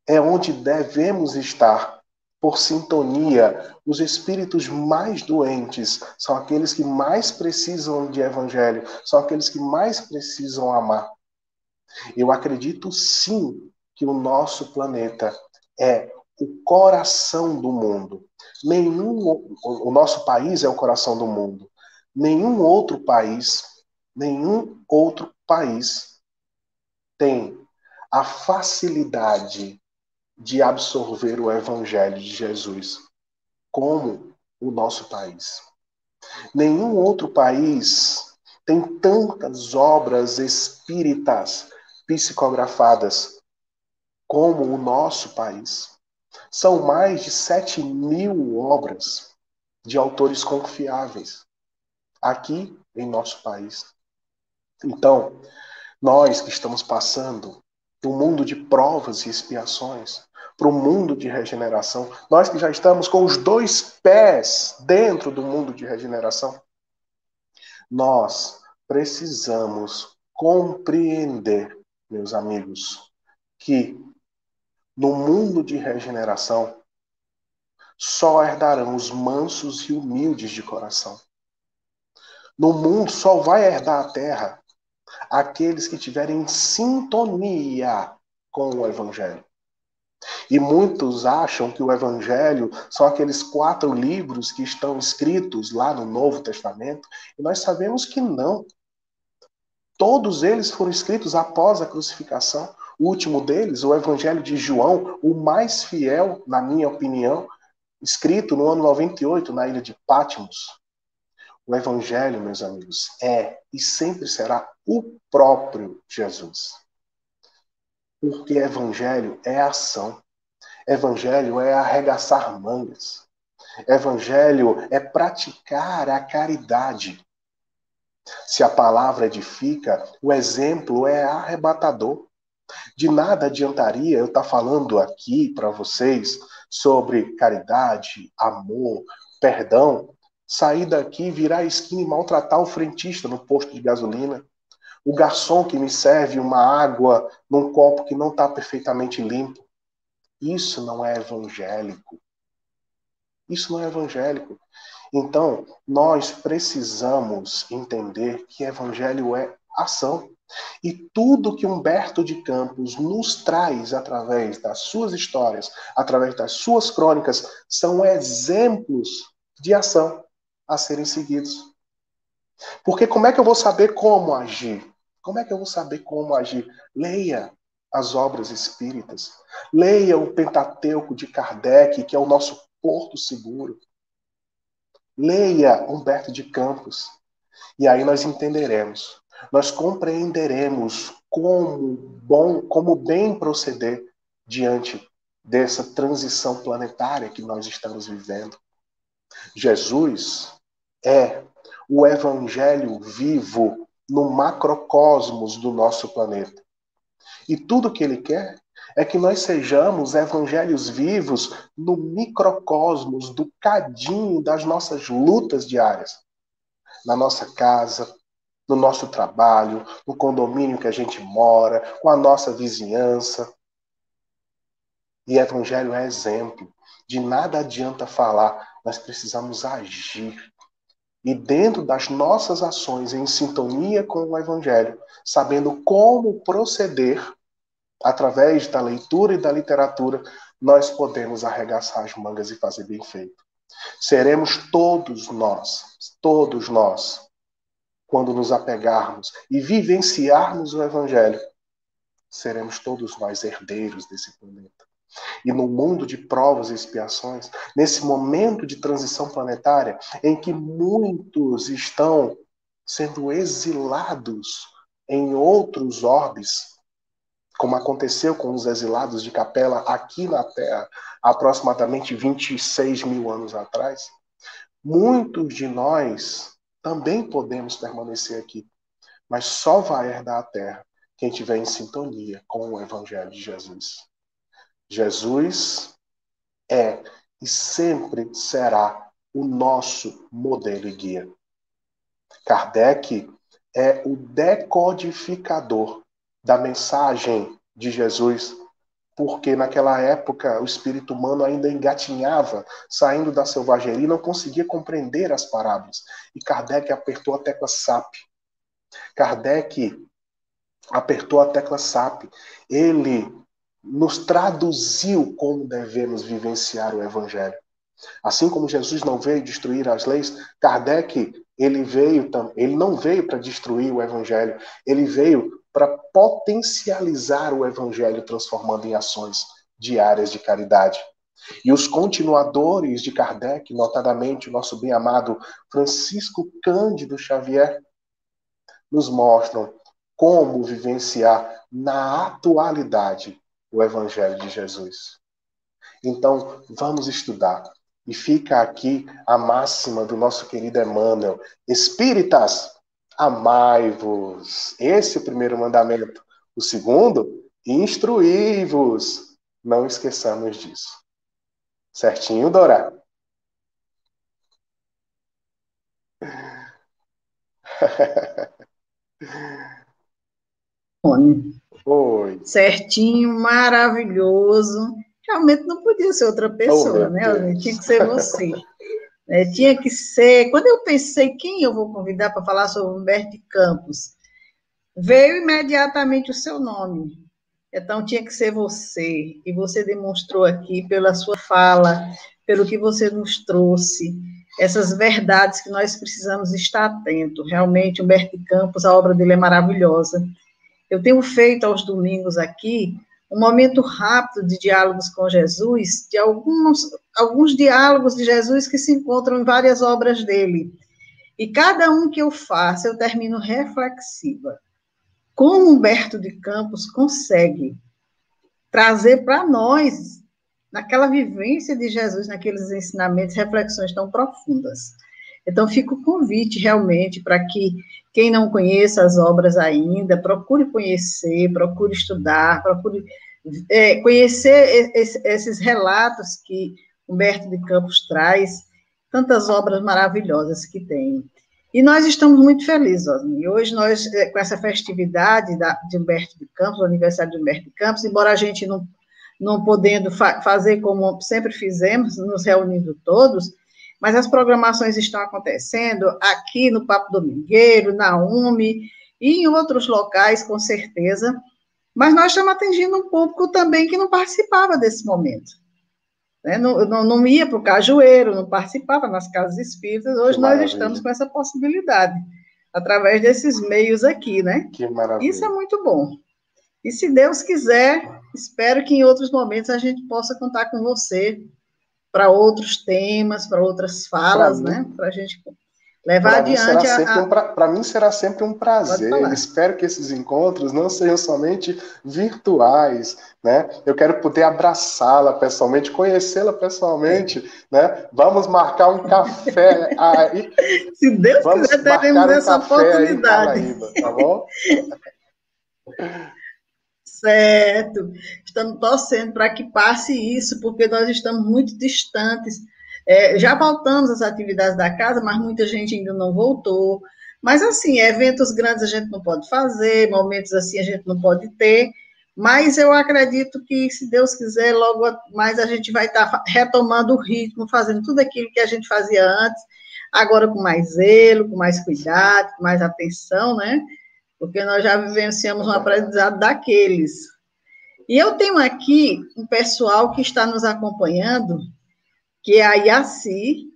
S2: é onde devemos estar, por sintonia. Os espíritos mais doentes são aqueles que mais precisam de Evangelho, são aqueles que mais precisam amar. Eu acredito sim que o nosso planeta é o coração do mundo. O nosso país é o coração do mundo. Nenhum outro país tem a facilidade de absorver o Evangelho de Jesus como o nosso país. Nenhum outro país tem tantas obras espíritas psicografadas como o nosso país. São mais de 7.000 obras de autores confiáveis aqui em nosso país. Então, nós que estamos passando do mundo de provas e expiações para o mundo de regeneração, nós que já estamos com os 2 pés dentro do mundo de regeneração, nós precisamos compreender, meus amigos, que no mundo de regeneração só herdarão os mansos e humildes de coração. No mundo só vai herdar a terra aqueles que tiverem sintonia com o Evangelho. E muitos acham que o Evangelho são aqueles 4 livros que estão escritos lá no Novo Testamento, e nós sabemos que não. Todos eles foram escritos após a crucificação. O último deles, o Evangelho de João, o mais fiel, na minha opinião, escrito no ano 98, na ilha de Patmos. O Evangelho, meus amigos, é e sempre será o próprio Jesus. Porque Evangelho é ação. Evangelho é arregaçar mangas. Evangelho é praticar a caridade. Se a palavra edifica, o exemplo é arrebatador. De nada adiantaria eu estar falando aqui para vocês sobre caridade, amor, perdão, sair daqui, virar a esquina e maltratar o frentista no posto de gasolina, o garçom que me serve uma água num copo que não está perfeitamente limpo. Isso não é evangélico. Isso não é evangélico. Então, nós precisamos entender que evangelho é ação. E tudo que Humberto de Campos nos traz através das suas histórias, através das suas crônicas, são exemplos de ação a serem seguidos. Porque como é que eu vou saber como agir? Como é que eu vou saber como agir? Leia as obras espíritas. Leia o Pentateuco de Kardec, que é o nosso porto seguro. Leia Humberto de Campos. E aí nós entenderemos, nós compreenderemos como bem proceder diante dessa transição planetária que nós estamos vivendo. Jesus é o evangelho vivo no macrocosmos do nosso planeta. E tudo que ele quer é que nós sejamos evangelhos vivos no microcosmos do cadinho das nossas lutas diárias. Na nossa casa, no nosso trabalho, no condomínio que a gente mora, com a nossa vizinhança. E evangelho é exemplo. De nada adianta falar, nós precisamos agir. E dentro das nossas ações, em sintonia com o evangelho, sabendo como proceder, através da leitura e da literatura, nós podemos arregaçar as mangas e fazer bem feito. Seremos todos nós, quando nos apegarmos e vivenciarmos o Evangelho, seremos todos nós herdeiros desse planeta. E no mundo de provas e expiações, nesse momento de transição planetária, em que muitos estão sendo exilados em outros orbes, como aconteceu com os exilados de Capela aqui na Terra, há aproximadamente 26.000 anos atrás, muitos de nós também podemos permanecer aqui, mas só vai herdar a terra quem estiver em sintonia com o Evangelho de Jesus. Jesus é e sempre será o nosso modelo e guia. Kardec é o decodificador da mensagem de Jesus, porque naquela época o espírito humano ainda engatinhava, saindo da selvageria e não conseguia compreender as parábolas. E Kardec apertou a tecla SAP. Kardec apertou a tecla SAP. Ele nos traduziu como devemos vivenciar o Evangelho. Assim como Jesus não veio destruir as leis, Kardec ele não veio para destruir o Evangelho, ele veio para potencializar o Evangelho, transformando em ações diárias de caridade. E os continuadores de Kardec, notadamente o nosso bem-amado Francisco Cândido Xavier, nos mostram como vivenciar na atualidade o Evangelho de Jesus. Então, vamos estudar. E fica aqui a máxima do nosso querido Emmanuel: Espíritas, amai-vos. Esse é o primeiro mandamento. O segundo, instruí-vos. Não esqueçamos disso. Certinho, Dora?
S1: Oi. Certinho, maravilhoso. Realmente não podia ser outra pessoa, né? Tinha que ser você. Tinha que ser. Quando eu pensei quem eu vou convidar para falar sobre Humberto de Campos, veio imediatamente o seu nome. Então tinha que ser você. E você demonstrou aqui pela sua fala, pelo que você nos trouxe, essas verdades que nós precisamos estar atentos. Realmente, Humberto de Campos, a obra dele é maravilhosa. Eu tenho feito aos domingos aqui um momento rápido de diálogos com Jesus, de alguns diálogos de Jesus que se encontram em várias obras dele. E cada um que eu faço, eu termino reflexiva. Como Humberto de Campos consegue trazer para nós, naquela vivência de Jesus, naqueles ensinamentos, reflexões tão profundas. Então, fica o convite, realmente, para que quem não conheça as obras ainda, procure conhecer, procure estudar, procure conhecer esses relatos que Humberto de Campos traz, tantas obras maravilhosas que tem. E nós estamos muito felizes, Osni. Hoje nós, com essa festividade de Humberto de Campos, o aniversário de Humberto de Campos, embora a gente não podendo fazer como sempre fizemos, nos reunindo todos, mas as programações estão acontecendo aqui no Papo Domingueiro, na UME e em outros locais, com certeza, mas nós estamos atingindo um público também que não participava desse momento. Né? Não ia para o Cajueiro, não participava nas casas espíritas, hoje nós estamos com essa possibilidade, através desses meios aqui, né?
S2: Que maravilha.
S1: Isso é muito bom. E se Deus quiser, espero que em outros momentos a gente possa contar com você para outros temas, para outras falas, né? Para a gente levar adiante.
S2: Para mim será sempre um prazer. Espero que esses encontros não sejam somente virtuais, né? Eu quero poder abraçá-la pessoalmente, conhecê-la pessoalmente, né? Vamos marcar um café aí.
S1: Se Deus quiser, teremos essa oportunidade.
S2: Aí em Paraíba, tá bom?
S1: Certo. Estamos torcendo para que passe isso, porque nós estamos muito distantes. Já voltamos às atividades da casa, mas muita gente ainda não voltou. Mas, assim, eventos grandes a gente não pode fazer, momentos assim a gente não pode ter, mas eu acredito que, se Deus quiser, logo mais a gente vai estar retomando o ritmo, fazendo tudo aquilo que a gente fazia antes, agora com mais zelo, com mais cuidado, com mais atenção, né? Porque nós já vivenciamos um aprendizado daqueles. E eu tenho aqui um pessoal que está nos acompanhando, que é a Yaci,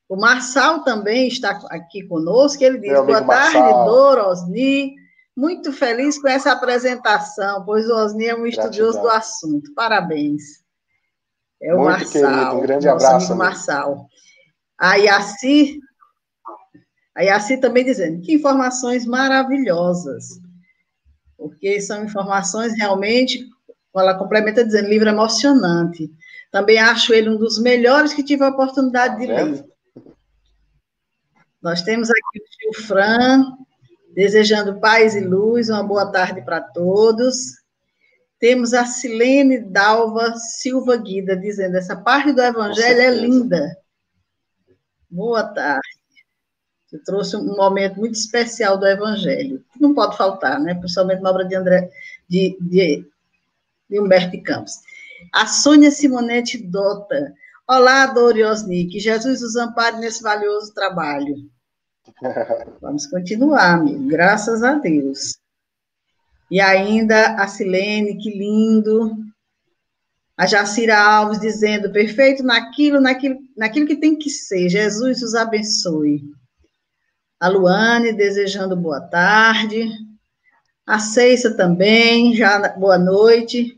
S1: o Marçal também está aqui conosco, ele diz, boa tarde, Dora, Osni, muito feliz com essa apresentação, pois o Osni é um estudioso do assunto, parabéns. É o
S2: muito
S1: Marçal,
S2: querido, um grande
S1: nosso
S2: abraço,
S1: amigo Marçal. A Yaci também dizendo, que informações maravilhosas, porque são informações realmente, ela complementa dizendo, livro emocionante. Também acho ele um dos melhores que tive a oportunidade de ler. Nós temos aqui o tio Fran, desejando paz e luz, uma boa tarde para todos. Temos a Silene Dalva Silva Guida, dizendo, essa parte do Evangelho é linda. Boa tarde. Você trouxe um momento muito especial do Evangelho, que não pode faltar, né? Principalmente na obra de Humberto de Campos. A Sônia Simonete Dota. Olá, Dora e Osni, que Jesus os ampare nesse valioso trabalho. Vamos continuar, amigo, graças a Deus. E ainda a Silene, que lindo. A Jacira Alves dizendo, perfeito naquilo que tem que ser. Jesus os abençoe. A Luane desejando boa tarde. A Ceissa também, já boa noite.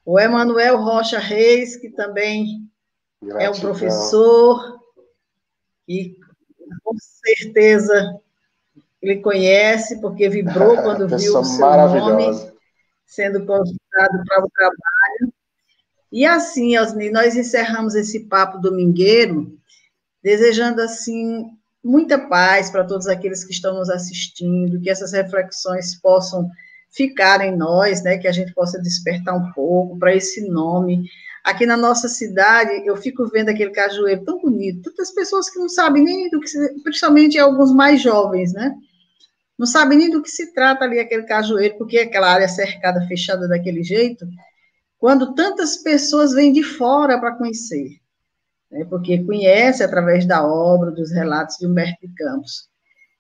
S1: O Emanuel Rocha Reis, que também é um professor, e com certeza ele conhece, porque vibrou quando viu o seu nome sendo convidado para o trabalho. E assim, Osni, nós encerramos esse papo domingueiro, desejando, assim, muita paz para todos aqueles que estão nos assistindo, que essas reflexões possam ficar em nós, né, que a gente possa despertar um pouco para esse nome. Aqui na nossa cidade, eu fico vendo aquele cajueiro tão bonito, tantas pessoas que não sabem nem do que, principalmente alguns mais jovens, né, não sabem nem do que se trata ali aquele cajueiro, porque aquela área cercada, fechada daquele jeito, quando tantas pessoas vêm de fora para conhecer, né, porque conhece através da obra, dos relatos de Humberto de Campos.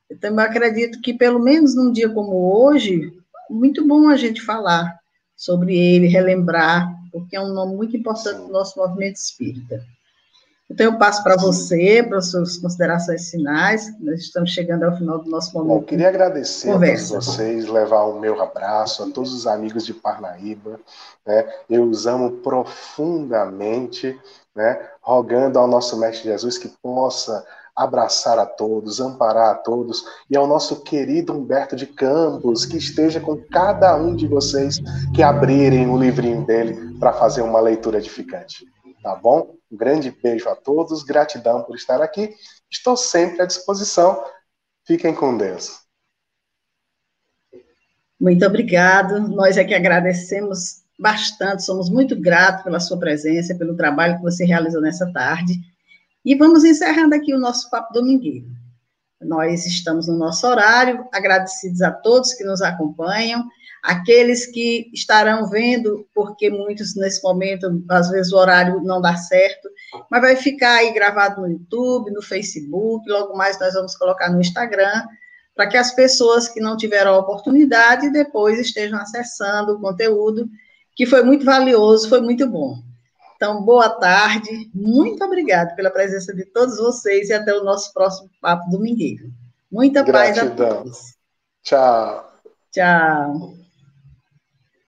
S1: Eu também acredito que, pelo menos num dia como hoje, muito bom a gente falar sobre ele, relembrar, porque é um nome muito importante do nosso movimento espírita. Então, eu passo para você, para as suas considerações finais. Nós estamos chegando ao final do nosso momento.
S2: Bom, queria agradecer a todos vocês, levar o meu abraço a todos os amigos de Parnaíba, né? Eu os amo profundamente, né? Rogando ao nosso Mestre Jesus que possa abraçar a todos, amparar a todos, e ao nosso querido Humberto de Campos, que esteja com cada um de vocês que abrirem o livrinho dele para fazer uma leitura edificante. Tá bom? Um grande beijo a todos, gratidão por estar aqui. Estou sempre à disposição. Fiquem com Deus.
S1: Muito obrigado. Nós é que agradecemos bastante, somos muito gratos pela sua presença, pelo trabalho que você realizou nessa tarde. E vamos encerrando aqui o nosso Papo Domingueiro. Nós estamos no nosso horário, agradecidos a todos que nos acompanham, aqueles que estarão vendo, porque muitos nesse momento, às vezes o horário não dá certo, mas vai ficar aí gravado no YouTube, no Facebook, logo mais nós vamos colocar no Instagram, para que as pessoas que não tiveram a oportunidade depois estejam acessando o conteúdo, que foi muito valioso, foi muito bom. Então, boa tarde, muito obrigada pela presença de todos vocês e até o nosso próximo Papo Domingueiro. Muita paz a todos.
S2: Tchau.
S1: Tchau.